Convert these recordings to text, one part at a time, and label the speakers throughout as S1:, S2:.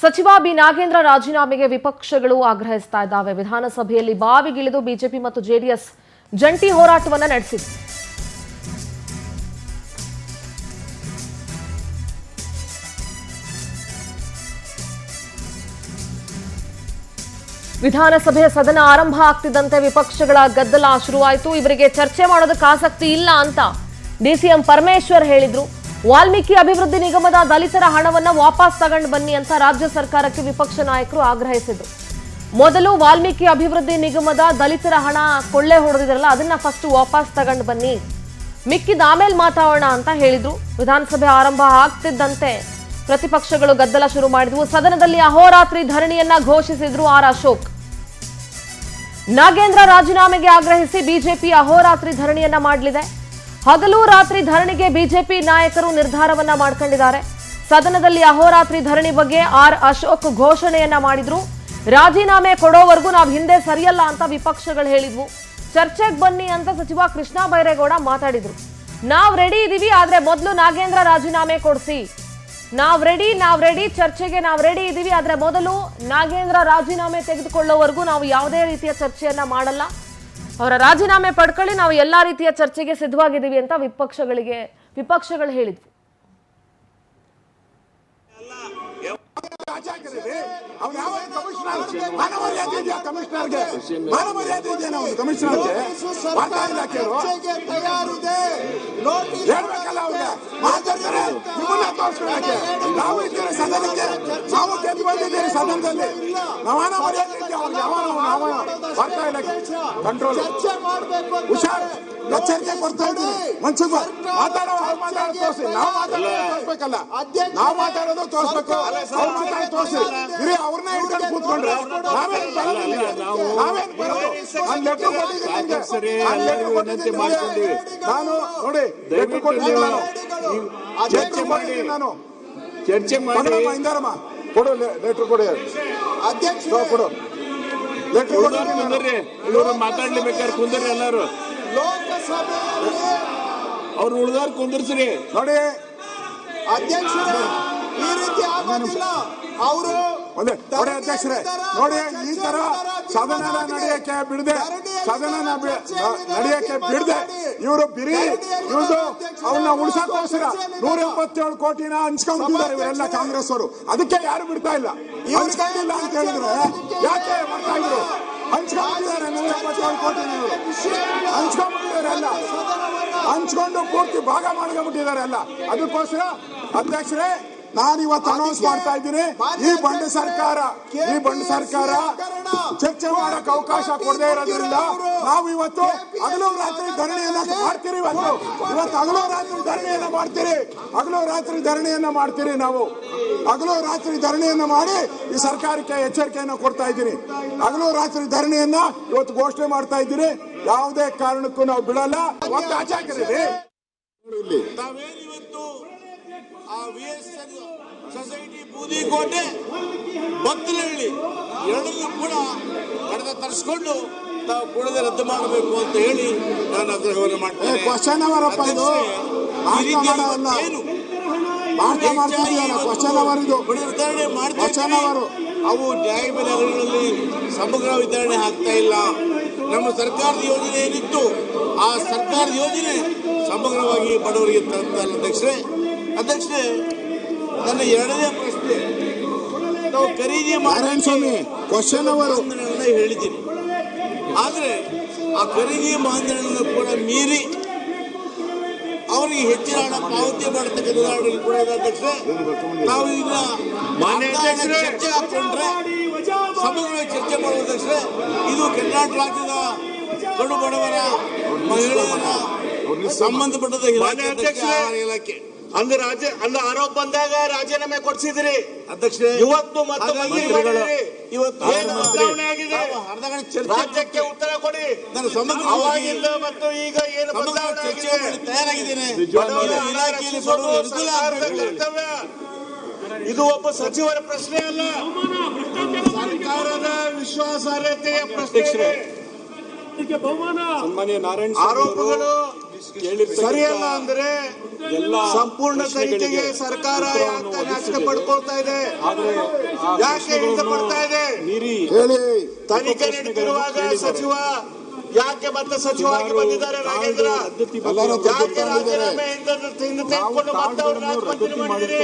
S1: ಸಚಿವ ಬಿ ನಾಗೇಂದ್ರ ರಾಜೀನಾಮೆಗೆ ವಿಪಕ್ಷಗಳು ಆಗ್ರಹಿಸ್ತಾ ಇದ್ದಾವೆ. ವಿಧಾನಸಭೆಯಲ್ಲಿ ಬಾವಿಗಿಳಿದು ಬಿಜೆಪಿ ಮತ್ತು ಜೆಡಿಎಸ್ ಜಂಟಿ ಹೋರಾಟವನ್ನು ನಡೆಸಿದೆ. ವಿಧಾನಸಭೆಯ ಸದನ ಆರಂಭ ಆಗ್ತಿದ್ದಂತೆ ವಿಪಕ್ಷಗಳ ಗದ್ದಲ ಶುರುವಾಯಿತು. ಇವರಿಗೆ ಚರ್ಚೆ ಮಾಡೋದಕ್ಕೆ ಆಸಕ್ತಿ ಇಲ್ಲ ಅಂತ ಡಿಸಿಎಂ ಪರಮೇಶ್ವರ್ ಹೇಳಿದ್ರು. ವಾಲ್ಮೀಕಿ ಅಭಿವೃದ್ಧಿ ನಿಗಮದ ದಲಿತರ ಹಣವನ್ನ ವಾಪಸ್ ತಗೊಂಡು ಬನ್ನಿ ಅಂತ ರಾಜ್ಯ ಸರ್ಕಾರಕ್ಕೆ ವಿಪಕ್ಷ ನಾಯಕರು ಆಗ್ರಹಿಸಿದ್ರು. ಮೊದಲು ವಾಲ್ಮೀಕಿ ಅಭಿವೃದ್ಧಿ ನಿಗಮದ ದಲಿತರ ಹಣ ಕೊಳ್ಳೆ ಹೊಡೆದಿದ್ರಲ್ಲ, ಅದನ್ನ ಫಸ್ಟ್ ವಾಪಸ್ ತಗೊಂಡು ಬನ್ನಿ, ಮಿಕ್ಕಿದ ಆಮೇಲೆ ಮಾತಾಡೋಣ ಅಂತ ಹೇಳಿದ್ರು. ವಿಧಾನಸಭೆ ಆರಂಭ ಆಗ್ತಿದ್ದಂತೆ ಪ್ರತಿಪಕ್ಷಗಳು ಗದ್ದಲ ಶುರು ಮಾಡಿದ್ವು. ಸದನದಲ್ಲಿ ಅಹೋರಾತ್ರಿ ಧರಣಿಯನ್ನ ಘೋಷಿಸಿದ್ರು ಆರ್ ಅಶೋಕ್. ನಾಗೇಂದ್ರ ರಾಜೀನಾಮೆಗೆ ಆಗ್ರಹಿಸಿ ಬಿಜೆಪಿ ಅಹೋರಾತ್ರಿ ಧರಣಿಯನ್ನ ಮಾಡಲಿದೆ. ಹಗಲು ರಾತ್ರಿ ಧರಣಿಗೆ ಬಿಜೆಪಿ ನಾಯಕರು ನಿರ್ಧಾರವನ್ನ ಮಾಡ್ಕೊಂಡಿದ್ದಾರೆ. ಸದನದಲ್ಲಿ ಅಹೋರಾತ್ರಿ ಧರಣಿ ಬಗ್ಗೆ ಆರ್ ಅಶೋಕ್ ಘೋಷಣೆಯನ್ನ ಮಾಡಿದ್ರು. ರಾಜೀನಾಮೆ ಕೊಡೋವರೆಗೂ ನಾವು ಹಿಂದೆ ಸರಿಯಲ್ಲ ಅಂತ ವಿಪಕ್ಷಗಳು ಹೇಳಿದ್ವು. ಚರ್ಚೆಗೆ ಬನ್ನಿ ಅಂತ ಸಚಿವ ಕೃಷ್ಣ ಬೈರೇಗೌಡ ಮಾತಾಡಿದ್ರು. ನಾವ್ ರೆಡಿ ಇದೀವಿ, ಆದ್ರೆ ಮೊದಲು ನಾಗೇಂದ್ರ ರಾಜೀನಾಮೆ ಕೊಡಿಸಿ. ನಾವ್ ರೆಡಿ ಚರ್ಚೆಗೆ ನಾವ್ ರೆಡಿ ಇದೀವಿ, ಆದ್ರೆ ಮೊದಲು ನಾಗೇಂದ್ರ ರಾಜೀನಾಮೆ ತೆಗೆದುಕೊಳ್ಳೋವರೆಗೂ ನಾವು ಯಾವುದೇ ರೀತಿಯ ಚರ್ಚೆಯನ್ನ ಮಾಡಲ್ಲ. ಅವರ ರಾಜೀನಾಮೆ ಪಡ್ಕೊಳ್ಳಿ, ನಾವು ಎಲ್ಲಾ ರೀತಿಯ ಚರ್ಚೆಗೆ ಸಿದ್ಧವಾಗಿದ್ದೀವಿ ಅಂತ ವಿಪಕ್ಷಗಳು ಹೇಳಿದ್ವು.
S2: ಎಚ್ಚರಿಕೆ ಕೊಡ್ತಾ ಇದ್ದೀವಿ. ನಾವು ಮಾತಾಡೋದು ತೋರಿಸ್ಬೇಕು, ತೋರಿಸಿ ಅವ್ರನ್ನ ಹಿಡ್ಕೊಂಡು ಕೂತ್ಕೊಂಡ್ರೆ ನಾನು ನೋಡಿ ನಾನು ಚರ್ಚೆ ಮಾಡಿ ಇಂದಾರಮ್ಮ ಕೊಡು ಲೆಟ್ರ್ ಕೊಡಿ, ಅಧ್ಯಕ್ಷ ಕೊಡು ಲೆಟ್ರ್ ಕೊಡಿ.
S3: ಮಾತಾಡ್ಲೇಬೇಕಾದ್ರೆ ಕುಂದ್ರಿ, ಎಲ್ಲಾರು ಅವ್ರು ಉಳಿದವ್ರು ಕುಂದಿರ್ಸ್ರಿ.
S2: ನೋಡಿ
S4: ಅಧ್ಯಕ್ಷರೇ, ಈ ರೀತಿ ಆಗೋದಿಲ್ಲ. ಅವರು
S2: ಅಧ್ಯಕ್ಷರೇ ನೋಡಿ, ಈ ತರ ಸದನ ನಡೆಯಕ್ಕೆ ಬಿಡದೆ ಇವರು ಬಿರಿ ಇವ್ರದ್ದು ಅವನ್ನ ಉಳಿಸಕ್ಕೋಸ್ಕರ 177 ಕೋಟಿನ ಹಂಚ್ಕೊಂಡಿದ್ದಾರೆ ಇವರೆಲ್ಲ ಕಾಂಗ್ರೆಸ್ ಅವರು. ಅದಕ್ಕೆ ಯಾರು ಬಿಡ್ತಾ ಇಲ್ಲ. ಹಂಚ್ಕೊಂಡಿಲ್ಲ ಅಂತ ಹೇಳಿದ್ರೆ ಯಾಕೆ ಮಾಡ್ತಾ ಇದ್ರು? ಹಂಚ್ಕೊಂಡಿದ್ದಾರೆ 177 ಕೋಟಿನ ಇವರು ಹಂಚ್ಕೊಂಡ್ಬಿಟ್ಟಿದ್ದಾರೆ ಎಲ್ಲ, ಹಂಚ್ಕೊಂಡು ಪೂರ್ತಿ ಭಾಗ ಮಾಡ್ಕೊಂಡ್ಬಿಟ್ಟಿದ್ದಾರೆ ಎಲ್ಲ. ಅದಕ್ಕೋಸ್ಕರ ಅಧ್ಯಕ್ಷರೇ ನಾನು ಇವತ್ತು ಅನೌನ್ಸ್ ಮಾಡ್ತಾ ಇದ್ದೀನಿ, ಈ ಬಂಡ ಸರ್ಕಾರ ಚರ್ಚೆ ಮಾಡಕ್ ಅವಕಾಶ ಕೊಡದೇ ಇರೋದ್ರಿಂದ ನಾವು ಇವತ್ತು ಹಗಲು ರಾತ್ರಿ ಧರಣಿಯನ್ನ ಮಾಡ್ತೀರಿ. ಇವತ್ತು ಹಗಲು ರಾತ್ರಿ ಧರಣಿಯನ್ನ ಮಾಡ್ತೀರಿ. ನಾವು ಹಗಲು ರಾತ್ರಿ ಧರಣಿಯನ್ನ ಮಾಡಿ ಈ ಸರ್ಕಾರಕ್ಕೆ ಎಚ್ಚರಿಕೆಯನ್ನು ಕೊಡ್ತಾ ಇದ್ದೀನಿ. ಹಗಲು ರಾತ್ರಿ ಧರಣಿಯನ್ನ ಇವತ್ತು ಘೋಷಣೆ ಮಾಡ್ತಾ ಇದ್ದೀನಿ. ಯಾವುದೇ ಕಾರಣಕ್ಕೂ ನಾವು ಬಿಡಲ್ಲ. ಒಂದು ಆಚೆ ಹಾಕಿದ್ದೀವಿ ಇಲ್ಲಿ
S3: ಸೊಸೈಟಿ ಬೂದಿಕೋಟೆ ಬತ್ತಲಹಳ್ಳಿ ಎರಡನ್ನೂ ಕೂಡ ಕಡದ ತರಿಸ್ಕೊಂಡು ನಾವು ಕೂಡಲೇ ರದ್ದು ಮಾಡಬೇಕು ಅಂತ ಹೇಳಿ ನಾನು ಆಗ್ರಹವನ್ನು ಮಾಡ್ತೇನೆ.
S2: ಕ್ವಶನ್ ಅವರಪ್ಪ, ಇದು
S3: ವಿತರಣೆ ಮಾಡ್ತಾರೆ. ಅವು ನ್ಯಾಯಬೆಲೆಗಳಲ್ಲಿ ಸಮಗ್ರ ವಿತರಣೆ ಆಗ್ತಾ ಇಲ್ಲ. ನಮ್ಮ ಸರ್ಕಾರದ ಯೋಜನೆ ಏನಿತ್ತು, ಆ ಸರ್ಕಾರದ ಯೋಜನೆ ಸಮಗ್ರವಾಗಿ ಬಡವರಿಗೆ ತಲುಪ್ತಲ್ಲ. ಅಧ್ಯಕ್ಷರೇ, ನನ್ನ ಎರಡನೇ ಪ್ರಶ್ನೆ, ನಾವು ಖರೀದಿ
S2: ಸ್ವಾಮಿ ಕ್ವಶನ್ ಅವರು
S3: ಹೇಳಿದ್ದೀನಿ, ಆದ್ರೆ ಆ ಖರೀದಿ ಮಾನದಂಡಗಳನ್ನು ಕೂಡ ಮೀರಿ ಅವರಿಗೆ ಹೆಚ್ಚಿನ ಹಣ ಪಾವತಿ ಮಾಡತಕ್ಕಂಥ ಉದಾಹರಣೆಗಳು ಕೂಡ ಇದೆ. ಅಧ್ಯಕ್ಷರೇ, ನಾವು ಈಗ ಚರ್ಚೆ ಹಾಕೊಂಡ್ರೆ ಸಮಗ್ರವಾಗಿ ಚರ್ಚೆ ಮಾಡುವ ಅಧ್ಯಕ್ಷರೇ, ಇದು ಕರ್ನಾಟಕ ರಾಜ್ಯದ ಕಡು ಬಡವರ ಮಹಿಳೆಯರ ಸಂಬಂಧಪಟ್ಟದ ಇಲಾಖೆ
S4: ಅಂದ ಆರೋಪ ಬಂದಾಗ ರಾಜೀನಾಮೆ ಕೊಡಿಸಿದ್ರಿ
S3: ಅಧ್ಯಕ್ಷರೇ.
S4: ಇವತ್ತು ಮತ್ತು ಇವತ್ತು ರಾಜ್ಯಕ್ಕೆ ಉತ್ತರ ಕೊಡಿ.
S3: ನಾನು ಸಮಗ್ರ
S4: ಮತ್ತು ಈಗ ಏನು
S3: ತಯಾರಾಗಿದ್ದೇನೆ.
S4: ಇಲಾಖೆಯಲ್ಲಿ ಕರ್ತವ್ಯ ಇದು ಒಬ್ಬ ಸಚಿವರ ಪ್ರಶ್ನೆ ಅಲ್ಲ, ಸರ್ಕಾರದ ವಿಶ್ವಾಸಾರ್ಹತೆಯ ಪ್ರಶ್ನೆ.
S3: ಸನ್ಮಾನ್ಯ ನಾರಾಯಣ
S4: ಆರೋಪಗಳು ಸರಿಯಲ್ಲ ಅಂದ್ರೆ ಸಂಪೂರ್ಣ ತನಿಖೆಗೆ ಸರ್ಕಾರ ಯಾಕೆ ನಾಚಿಕೆ ಪಡ್ಕೊಳ್ತಾ ಇದೆ? ಯಾಕೆ ಹಿಂದೆ ಪಡ್ತಾ ಇದೆ? ತನಿಖೆ ನಡೆದಿರುವಾಗ ಸಚಿವ ಯಾಕೆ ಮತ್ತೆ ಸಚಿವರಾಗಿ ಬಂದಿದ್ದಾರೆ ನಾಗೇಂದ್ರ? ಯಾಕೆ ರಾಜೀನಾಮೆ ಹಿಂದೆ ತೆಗೆದುಕೊಂಡು ಮತ್ತೆ ಅವ್ರನ್ನ ಮಂತ್ರಿ ಮಾಡಿದಿರಿ?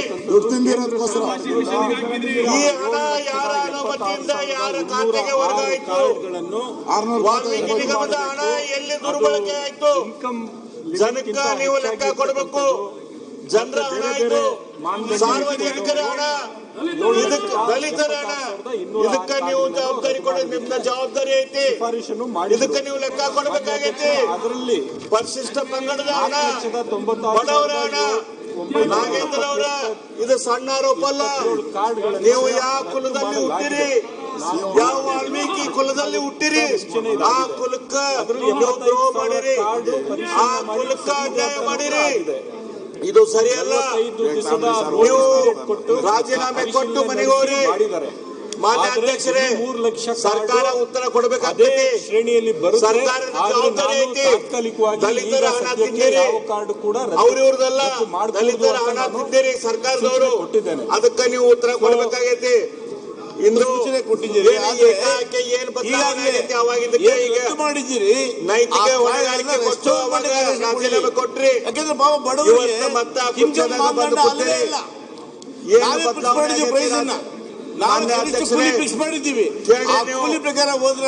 S4: ಈ ಹಣ ಯಾರ ಅನುಮತಿಯಿಂದ ಯಾರ ಖಾತೆಗೆ ವರ್ಗಾಯಿತು? ವಾಲ್ಮೀಕಿ ನಿಗಮದ ಹಣ ಎಲ್ಲಿ ದುರ್ಬಳಕೆ ಆಯ್ತು? ಜನಕ್ಕ ನೀವು ಲೆಕ್ಕ ಕೊಡಬೇಕು. ಜನರ ಹಣ ಇದು, ಸಾರ್ವಜನಿಕರ ಹಣ, ದಲಿತರ ಹಣ. ಇದಕ್ಕ ನೀವು ಜವಾಬ್ದಾರಿ ಕೊಡೋದು ನಿಮ್ನ ಜವಾಬ್ದಾರಿ ಐತಿ. ಇದಕ್ಕ ನೀವು ಲೆಕ್ಕ ಕೊಡಬೇಕಾಗೈತಿ. ಪರಿಶಿಷ್ಟ ಪಂಗಡದ ಹಣ, ಬಡವರ ಹಣ. ನಾಗೇಂದ್ರ ಅವರ ಇದು ಸಣ್ಣ ಆರೋಪ ಅಲ್ಲ. ನೀವು ಯಾವ ಕುಲದಲ್ಲಿ ಹುಟ್ಟಿರಿ, ಯಾವ ವಾಲ್ಮೀಕಿ ಕುಲದಲ್ಲಿ ಹುಟ್ಟಿರಿ, ಆ ಕುಲಕ್ಕ ದ್ರೋಹ ಮಾಡಿರಿ, ಆ ಕುಲಕ್ಕ ಅನ್ಯಾಯ ಮಾಡಿರಿ. ಇದು ಸರಿಯಲ್ಲ. ನೀವು ರಾಜೀನಾಮೆ ಕೊಟ್ಟು ಮನೆಗೆ ಹೋಗ್ರಿ. ಮಾನ್ಯ ಅಧ್ಯಕ್ಷರೇ, ಸರ್ಕಾರ ಉತ್ತರ ಕೊಡಬೇಕಾಗ್ತದೆ. ಸರ್ಕಾರದ ಜವಾಬ್ದಾರಿ ಐತಿ. ದಲಿತರ ಹಣ ತಿಂದಿರಿ, ಅವ್ರಿವ್ರದಲ್ಲ, ದಲಿತರ ಹಣ ತಿಂದಿರಿ ಸರ್ಕಾರದವರು. ಅದಕ್ಕೆ ನೀವು ಉತ್ತರ ಕೊಡಬೇಕಾಗೈತಿ. ಇಂದು ಏನ್ ಬದಲಾವಣೆ ಅವಾಗಿದ್ದಕ್ಕೆ ಈಗ ನೈತಿಕ ಹೊಣೆಗಾರಿಕೆ ಕೊಟ್ಟು ರಾಜೀನಾಮೆ ಕೊಟ್ರಿ.
S3: ಯಾಕಂದ್ರೆ ಬಾಬಾ ಬಡವರಿಗೆ
S4: ಮತ್ತೆ ಏನು ಬದಲಾವಣೆ
S3: ಫಿಕ್ಸ್ ಮಾಡಿದ್ದೀವಿ. ಪ್ರಕಾರ ಹೋದ್ರೆ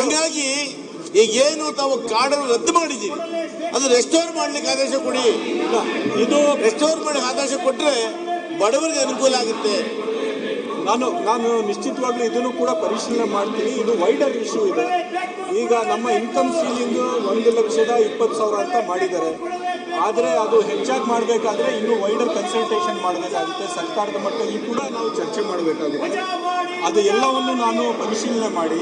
S3: ಹಂಗಾಗಿ ಈಗ ಏನು ತಾವು ಕಾರ್ಡನ್ನು ರದ್ದು ಮಾಡಿದ್ದೀವಿ, ಅದು ರೆಸ್ಟೋರ್ ಮಾಡ್ಲಿಕ್ಕೆ ಆದೇಶ ಕೊಡಿ. ಇದು ರೆಸ್ಟೋರ್ ಮಾಡಿ ಆದೇಶ ಕೊಟ್ರೆ ಬಡವರಿಗೆ ಅನುಕೂಲ ಆಗುತ್ತೆ.
S5: ನಾನು ನಿಶ್ಚಿತವಾಗ್ಲೂ ಇದನ್ನು ಕೂಡ ಪರಿಶೀಲನೆ ಮಾಡ್ತೀನಿ. ಇದು ವೈಡರ್ ಇಶ್ಯೂ ಇದೆ. ಈಗ ನಮ್ಮ ಇನ್ಕಮ್ ಸೀಲಿಂಗ್ 1,20,000 ಅಂತ ಮಾಡಿದ್ದಾರೆ. ಆದರೆ ಅದು ಹೆಚ್ಚಾಗಿ ಮಾಡಬೇಕಾದ್ರೆ ಇನ್ನೂ ವೈಡರ್ ಕನ್ಸಲ್ಟೇಷನ್ ಮಾಡಬೇಕಾಗುತ್ತೆ. ಸರ್ಕಾರದ ಮಟ್ಟದಲ್ಲಿ ಕೂಡ ನಾವು ಚರ್ಚೆ ಮಾಡಬೇಕಾಗುತ್ತೆ. ಅದು ಎಲ್ಲವನ್ನು ನಾನು ಪರಿಶೀಲನೆ ಮಾಡಿ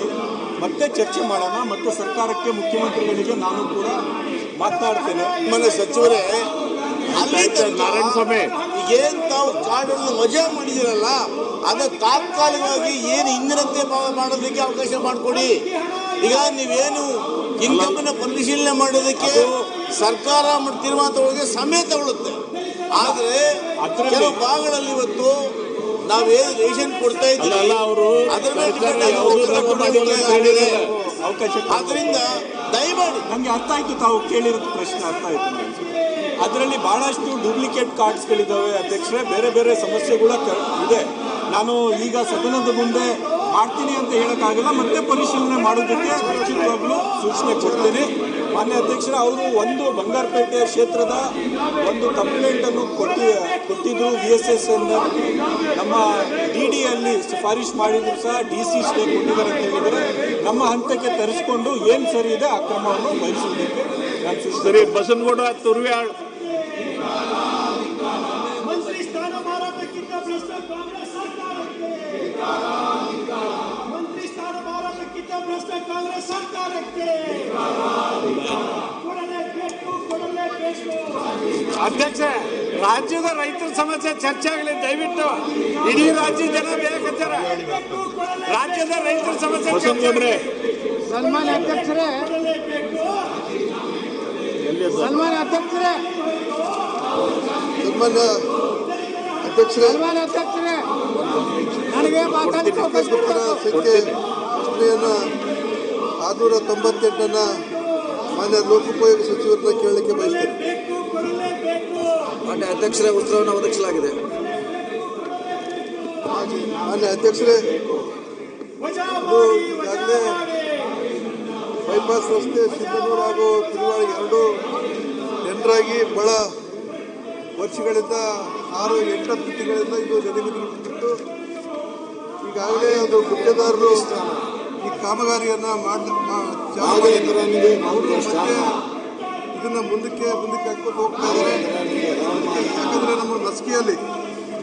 S5: ಮತ್ತೆ ಚರ್ಚೆ ಮಾಡೋಣ. ಮತ್ತು ಸರ್ಕಾರಕ್ಕೆ, ಮುಖ್ಯಮಂತ್ರಿಗಳಿಗೆ ನಾನು ಕೂಡ ಮಾತನಾಡ್ತೇನೆ.
S3: ಮನೆ ಸಚಿವರೇ, ನಾರಾಯಣಸ್ವಾಮಿ, ಈಗೇನು ತಾವು ಕಾರ್ಡನ್ನು ವಜಾ ಮಾಡಿದಿರಲ್ಲ, ಅದು ತಾತ್ಕಾಲಿಕವಾಗಿ ಏನು ಹಿಂದಿನಂತೆ ಮಾಡೋದಕ್ಕೆ ಅವಕಾಶ ಮಾಡಿಕೊಡಿ. ಈಗ ನೀವೇನು ಇನ್ಕಮ್ನ ಪರಿಶೀಲನೆ ಮಾಡೋದಕ್ಕೆ ಸರ್ಕಾರ ತೀರ್ಮಾನ ತಗೊಳ್ಳೋಕೆ ಸಮಯ ತಗೊಳ್ಳುತ್ತೆ. ಆದರೆ ಕೆಲವು ಭಾಗಗಳಲ್ಲಿ ಇವತ್ತು ನಾವೇನು ರೇಷನ್ ಕೊಡ್ತಾ ಇದ್ದೀವಿ ಅದರ ಮೇಲೆ ಆದ್ರಿಂದ ದಯಮಾಡಿ.
S5: ನನಗೆ ಅರ್ಥ ಆಯ್ತು, ತಾವು ಕೇಳಿರೋದು ಪ್ರಶ್ನೆ ಅರ್ಥ ಆಯ್ತು. ಅದರಲ್ಲಿ ಬಹಳಷ್ಟು ಡೂಪ್ಲಿಕೇಟ್ ಕಾರ್ಡ್ಸ್ಗಳಿದ್ದಾವೆ ಅಧ್ಯಕ್ಷರೇ. ಬೇರೆ ಬೇರೆ ಸಮಸ್ಯೆಗಳ ಇದೆ. ನಾನು ಈಗ ಸದನದ ಮುಂದೆ ಮಾಡ್ತೀನಿ ಅಂತ ಹೇಳೋಕ್ಕಾಗಲ್ಲ. ಮತ್ತೆ ಪರಿಶೀಲನೆ ಮಾಡೋದಕ್ಕೆ ನಿಶ್ಚಿತವಾಗ್ಲೂ ಸೂಚನೆ ಕೊಡ್ತೀನಿ. ಮಾನ್ಯ ಅಧ್ಯಕ್ಷರೇ, ಅವರು ಒಂದು ಬಂಗಾರಪೇಟೆ ಕ್ಷೇತ್ರದ ಒಂದು ಕಂಪ್ಲೇಂಟನ್ನು ಕೊಟ್ಟಿದ್ರು. VSS ನಮ್ಮ DDಯಲ್ಲಿ ಶಿಫಾರಿಶ್ ಮಾಡಿದ್ರು ಸಹ DC ಸ್ಟೇ ಕೊಟ್ಟಿದ್ದಾರೆ ಅಂತ ಹೇಳಿದರೆ, ನಮ್ಮ ಹಂತಕ್ಕೆ ತರಿಸಿಕೊಂಡು ಏನು ಸರಿ ಇದೆ ಆ ಕ್ರಮವನ್ನು ವಹಿಸುವುದಕ್ಕೆ ನಾನು ಸೂಚಿಸಿದೆ.
S3: ಬಸನಗೌಡ ತುರ್ವ್ಯಾಳ್
S6: ಮಂತ್ರಿ ಸ್ಥಾನ ಮಾರಾಟಕ್ಕಿಂತ ಭ್ರಷ್ಟ ಕಾಂಗ್ರೆಸ್ ಸರ್ಕಾರಕ್ಕೆ, ಮಂತ್ರಿ ಸ್ಥಾನ ಮಾರಾಟಕ್ಕಿಂತ ಭ್ರಷ್ಟ ಕಾಂಗ್ರೆಸ್ ಸರ್ಕಾರಕ್ಕೆ ಕೊಡಲೇಬೇಕು.
S7: ಅಧ್ಯಕ್ಷ, ರಾಜ್ಯದ ರೈತರ ಸಮಸ್ಯೆ ಚರ್ಚೆ ಆಗಲಿ ದಯವಿಟ್ಟು. ಇಡೀ ರಾಜ್ಯ ಜನ ಬೇಕಂತಾರ. ರಾಜ್ಯದ ರೈತರ ಸಮಸ್ಯೆ ಚರ್ಚೆ.
S6: ಸನ್ಮಾನ್ಯ ಅಧ್ಯಕ್ಷರೇ, ಸನ್ಮಾನ್ಯ ಅಧ್ಯಕ್ಷರೇ, ಸನ್ಮಾನ್ಯ ಅಧ್ಯಕ್ಷರೇ, ನನಗೆ ಮಾತಾಡಲಿಕ್ಕೆ ಅವಕಾಶ
S8: ಸಂಖ್ಯೆ 698 ಮಾನ್ಯ ಲೋಕೋಪಯೋಗಿ ಸಚಿವರನ್ನ ಕೇಳಲಿಕ್ಕೆ ಬಯಸ್ತೇನೆ.
S9: ಮಾನ್ಯ ಅಧ್ಯಕ್ಷರೇ, ಉತ್ತರವನ್ನು ಒದಗಿಸಲಾಗಿದೆ.
S8: ಮಾನ್ಯ ಅಧ್ಯಕ್ಷರೇ, ಈಗಾಗಲೇ ಬೈಪಾಸ್ ರಸ್ತೆ ಸಿಂಧನೂರು ಹಾಗೂ ತಿರುವಾಳಿ ಎರಡು ಟೆಂಡರ್ ಆಗಿ ಬಹಳ ವರ್ಷಗಳಿಂದ 6-8 ತಿಂಗಳಿಂದ ಇದು ನಡೆಯುತ್ತಿತ್ತು. ಈಗಾಗಲೇ ಅದು ಗುತ್ತಿಗೆದಾರರು ಈ ಕಾಮಗಾರಿಯನ್ನು ಇದನ್ನು ಮುಂದಕ್ಕೆ ಹಾಕೊಂಡು ಹೋಗ್ತಾ ಇದ್ದಾರೆ. ಯಾಕಂದರೆ ನಮ್ಮ ನಸ್ಕಿಯಲ್ಲಿ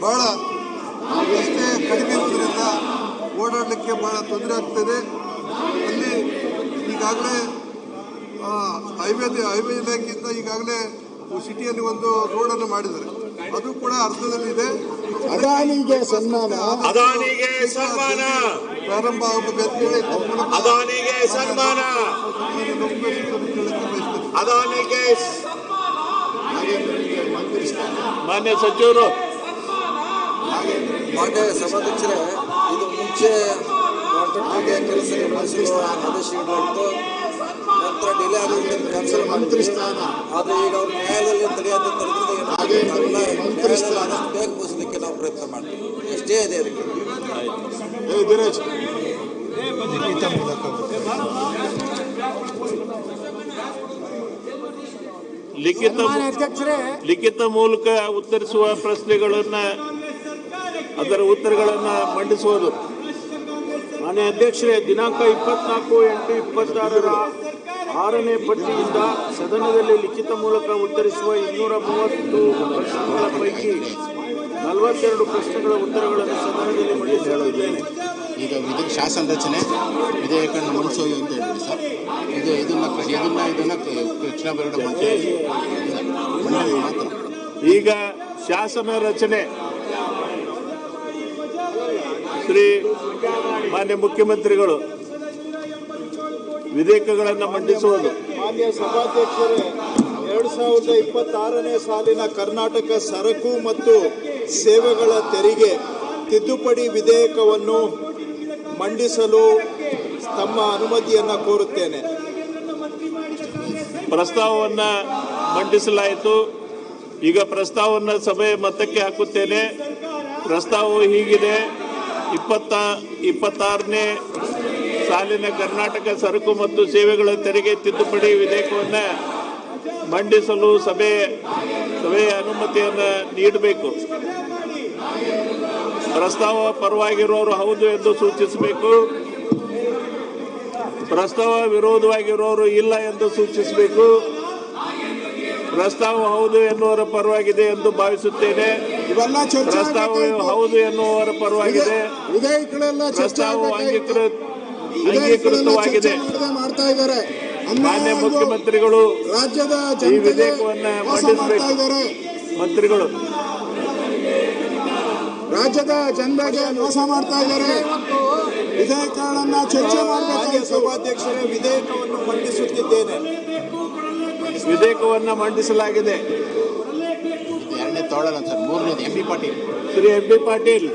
S8: ಬಹಳ ರಸ್ತೆ ಕಡಿಮೆ ಇರೋದ್ರಿಂದ ಓಡಾಡಲಿಕ್ಕೆ ಬಹಳ ತೊಂದರೆ ಆಗ್ತಾಯಿದೆ. ಅಲ್ಲಿ ಈಗಾಗಲೇ ಹೈವೇ ಇಲಾಖೆಯಿಂದ ಈಗಾಗಲೇ ಸಿಟಿಯಲ್ಲಿ ಒಂದು ರೋಡನ್ನು ಮಾಡಿದ್ದಾರೆ. ಅದು ಕೂಡ ಅರ್ಧದಲ್ಲಿದೆ.
S2: ಅದಾನಿಗೆ ಸನ್ಮಾನ,
S3: ಅದಾನಿಗೆ ಸನ್ಮಾನ
S8: ಪ್ರಾರಂಭ ಆಗಬೇಕು ಅಂತ ಹೇಳಿ
S3: ಅದಾನಿಗೆ ಸನ್ಮಾನ.
S4: ಅದಾನಿ ಕೇಸ್.
S3: ಮಾನ್ಯ ಸಚಿವರು,
S9: ಮಾನ್ಯ ಸಭಾಧ್ಯಕ್ಷರೇ, ಇದು ಮುಂಚೆ ಕೆಲಸ ನಿರ್ವಹಿಸುವ ಆದೇಶ ನೀಡಲಾಗಿತ್ತು. ನಂತರ ಡಿಲೇ ಆಗೋದ್ರಿಂದ ಕ್ಯಾನ್ಸಲ್ ಮಾಡಿದ್ರಿ. ಆದರೆ ಈಗ ಅವ್ರು ನ್ಯಾಯಾಲಯದಲ್ಲಿ ತಡೆಯಾದ ನ್ಯಾಯಾಲಯದಲ್ಲಿ ಆದಷ್ಟು ಬೇಗ ಮುಗಿಸಲಿಕ್ಕೆ ನಾವು ಪ್ರಯತ್ನ ಮಾಡ್ತೀವಿ. ಎಷ್ಟೇ ಇದೆ ಅದಕ್ಕೆ.
S3: ಲಿಖಿತ ಮೂಲಕ ಉತ್ತರಿಸುವ ಪ್ರಶ್ನೆಗಳನ್ನ ಅದರ ಉತ್ತರಗಳನ್ನು ಮಂಡಿಸುವುದು. ಮಾನ್ಯ ಅಧ್ಯಕ್ಷರೇ, ದಿನಾಂಕ 24/8/26 6ನೇ ಪಟ್ಟಿಯಿಂದ ಸದನದಲ್ಲಿ ಲಿಖಿತ ಮೂಲಕ ಉತ್ತರಿಸುವ 230 ಪ್ರಶ್ನೆಗಳ ಪೈಕಿ 42 ಪ್ರಶ್ನೆಗಳ ಉತ್ತರಗಳನ್ನು ಸದನದಲ್ಲಿ ಮಂಡಿಸಿದ್ದೇನೆ.
S10: ಈಗ ಶಾಸನ ರಚನೆ ವಿಧೇಯಕವನ್ನು ಮಂಡಿಸೋದು ಅಂತ ಹೇಳಿದ್ರಿ ಸರ್. ಇದನ್ನ ಕೃಷ್ಣ ಬೈರೇಗೌಡ ಮಾತ್ರ.
S3: ಈಗ ಶಾಸನ ರಚನೆ ಶ್ರೀ ಮಾನ್ಯ ಮುಖ್ಯಮಂತ್ರಿಗಳು ವಿಧೇಯಕಗಳನ್ನು ಮಂಡಿಸುವುದು.
S5: ಮಾನ್ಯ ಸಭಾಧ್ಯಕ್ಷರೇ, 2026ನೇ ಸಾಲಿನ ಕರ್ನಾಟಕ ಸರಕು ಮತ್ತು ಸೇವೆಗಳ ತೆರಿಗೆ ತಿದ್ದುಪಡಿ ವಿಧೇಯಕವನ್ನು ಮಂಡಿಸಲು ತಮ್ಮ ಅನುಮತಿಯನ್ನು ಕೋರುತ್ತೇನೆ.
S3: ಪ್ರಸ್ತಾವವನ್ನು ಮಂಡಿಸಲಾಯಿತು. ಈಗ ಪ್ರಸ್ತಾವವನ್ನು ಸಭೆ ಮತಕ್ಕೆ ಹಾಕುತ್ತೇನೆ. ಪ್ರಸ್ತಾವವು ಹೀಗಿದೆ: 26ನೇ ಸಾಲಿನ ಕರ್ನಾಟಕ ಸರಕು ಮತ್ತು ಸೇವೆಗಳ ತೆರಿಗೆ ತಿದ್ದುಪಡಿ ವಿಧೇಯಕವನ್ನು ಮಂಡಿಸಲು ಸಭೆಯ ಅನುಮತಿಯನ್ನು ನೀಡಬೇಕು. ಪ್ರಸ್ತಾವ ಪರವಾಗಿರೋರು ಹೌದು ಎಂದು ಸೂಚಿಸಬೇಕು. ಪ್ರಸ್ತಾವ ವಿರೋಧವಾಗಿರೋರು ಇಲ್ಲ ಎಂದು ಸೂಚಿಸಬೇಕು. ಪ್ರಸ್ತಾವ ಹೌದು ಎನ್ನುವರ ಪರವಾಗಿದೆ ಎಂದು ಭಾವಿಸುತ್ತೇನೆ. ಪ್ರಸ್ತಾವ ಹೌದು ಎನ್ನುವರ ಪರವಾಗಿದೆ. ಪ್ರಸ್ತಾವವು ಅಂಗೀಕೃತವಾಗಿದೆ. ಮಾನ್ಯ ಮುಖ್ಯಮಂತ್ರಿಗಳು ಈ ವಿಧೇಯಕವನ್ನು ಮಂಡಿಸಬೇಕು. ಮಂತ್ರಿಗಳು
S2: ರಾಜ್ಯದ ಜನರಿಗೆ ಮೋಸ ಮಾಡ್ತಾ ಇದ್ದಾರೆ. ವಿಧೇಯಕಗಳನ್ನ ಚರ್ಚೆ ಮಾಡಬೇಕು.
S5: ಸಭಾಧ್ಯಕ್ಷರೇ, ವಿಧೇಯಕವನ್ನು ಮಂಡಿಸುತ್ತಿದ್ದೇನೆ.
S3: ವಿಧೇಯಕವನ್ನು ಮಂಡಿಸಲಾಗಿದೆ.
S10: ಎರಡನೇ ತೋಳಲ್ಲ ಸರ್, ಮೂರನೇದು M B Patil.
S3: Shri M B Patil.